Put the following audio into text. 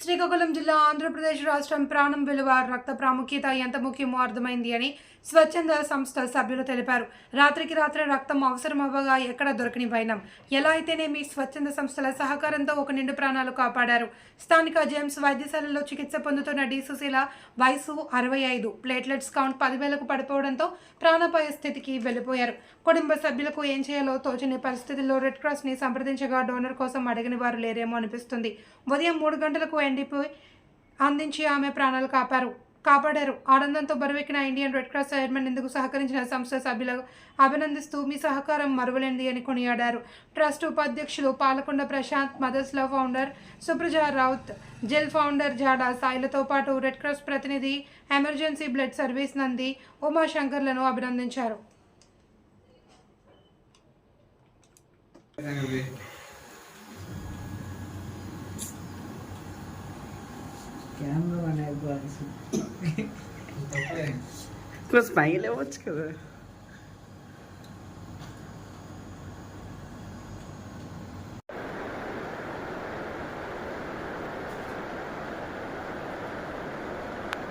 శ్రీకాకుళం జిల్లా ఆంధ్రప్రదేశ్ రాష్ట్రం ప్రాణం విలువ రక్త ప్రాముఖ్యత ఎంత ముఖ్యమో అర్థమైంది అని స్వచ్ఛంద సంస్థ సభ్యులు తెలిపారు. రాత్రికి రాత్రి రక్తం అవసరమవ్వగా ఎక్కడ దొరకని వైనం. ఎలా అయితేనేమి స్వచ్ఛంద సంస్థల సహకారంతో ఒక నిండు ప్రాణాలు కాపాడారు. స్థానిక జేమ్స్ వైద్యశాలలో చికిత్స పొందుతున్న డి సుశీల వయసు 65, ప్లేట్లెట్స్ కౌంట్ 10,000కు పడిపోవడంతో ప్రాణాపాయ స్థితికి వెళ్లిపోయారు. కుటుంబ సభ్యులకు ఏం చేయాలో తోచని పరిస్థితుల్లో రెడ్ క్రాస్ ని సంప్రదించగా డోనర్ కోసం అడిగిన వారు లేరేమో అనిపిస్తుంది. ఉదయం 3 గంటలకు ఎన్డీపీ అందించి ఆమె ప్రాణాలు కాపాడారు. ఆనందంతో బరువెక్కిన ఇండియన్ రెడ్ క్రాస్ చైర్మన్ ఇందుకు సహకరించిన సంస్థ సభ్యులకు అభినందిస్తూ మీ సహకారం మరువలేనిది అని కొనియాడారు. ట్రస్ట్ ఉపాధ్యక్షులు Palakonda Prashanth, mother's love founder Supraja Raut, జెల్ ఫౌండర్ జాడా సాయిలతో పాటు రెడ్ క్రాస్ ప్రతినిధి, ఎమర్జెన్సీ బ్లడ్ సర్వీస్ నంది ఉమాశంకర్లను అభినందించారు. Terus panggilnya watch ke?